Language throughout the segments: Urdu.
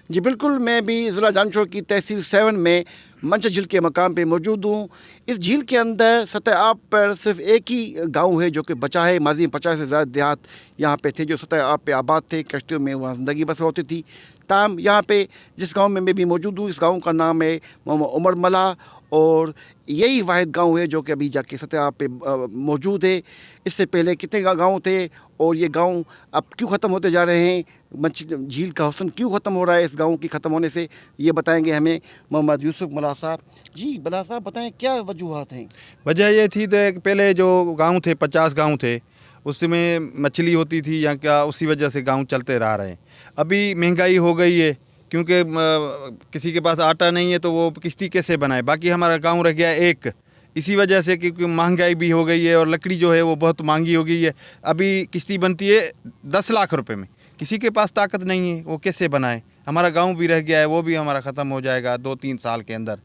جی بالکل، میں بھی ضلع جانچوڑ کی تحصیل 7 میں منچا جھیل کے مقام پہ موجود ہوں. اس جھیل کے اندر سطح آب پر صرف ایک ہی گاؤں ہے جو کہ بچا ہے. ماضی میں 50 سے زیادہ دیہات یہاں پہ تھے جو سطح آب پہ آباد تھے، کشتیوں میں وہاں زندگی بسر ہوتی تھی. تاہم یہاں پہ جس گاؤں میں بھی موجود ہوں، اس گاؤں کا نام ہے عمر ملا، اور یہی واحد گاؤں ہے جو کہ ابھی جا کے سطح آب پہ موجود ہے. اس سے پہلے کتنے گاؤں تھے اور یہ گاؤں اب کیوں ختم ہوتے جا رہے ہیں؟ جھیل کا حسن کیوں ختم ہو رہا ہے اس گاؤں کی ختم ہونے سے؟ یہ بتائیں گے ہمیں محمد یوسف ملا صاحب. جی ملا صاحب بتائیں کیا وجوہات ہیں؟ وجہ یہ تھی کہ پہلے جو گاؤں تھے 50 گاؤں تھے، اس میں مچھلی ہوتی تھی یا کیا، اسی وجہ سے گاؤں چلتے رہ رہے ہیں. ابھی مہنگائی ہو گئی ہے، کیونکہ کسی کے پاس آٹا نہیں ہے تو وہ کشتی کیسے بنائے. باقی ہمارا گاؤں رہ گیا ایک، اسی وجہ سے کیونکہ مہنگائی بھی ہو گئی ہے اور لکڑی جو ہے وہ بہت مہنگی ہو گئی ہے. ابھی کشتی بنتی ہے 10 لاکھ روپے میں، کسی کے پاس طاقت نہیں ہے، وہ کیسے بنائے. ہمارا گاؤں بھی رہ گیا ہے، وہ بھی ہمارا ختم ہو جائے گا 2-3 سال کے اندر.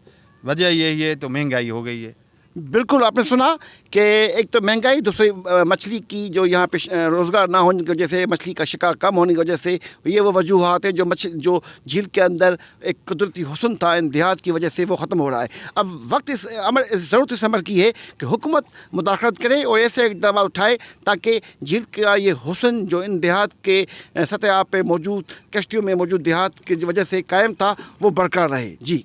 وجہ یہی ہے، تو مہنگائی ہو گئی ہے. بالکل آپ نے سنا کہ ایک تو مہنگائی، دوسری مچھلی کی جو یہاں پہ روزگار نہ ہونے کی وجہ سے، مچھلی کا شکار کم ہونے کی وجہ سے. یہ وہ وجوہات ہیں جو جھیل کے اندر ایک قدرتی حسن تھا ان دیہات کی وجہ سے وہ ختم ہو رہا ہے. اب وقت ضرورت اس عمر کی ہے کہ حکومت مداخلت کرے اور ایسے اقدامات اٹھائے تاکہ جھیل کا یہ حسن جو ان دیہات کے سطح آب پہ موجود کشتیوں میں موجود دیہات کی وجہ سے قائم تھا وہ برقرار رہے. جی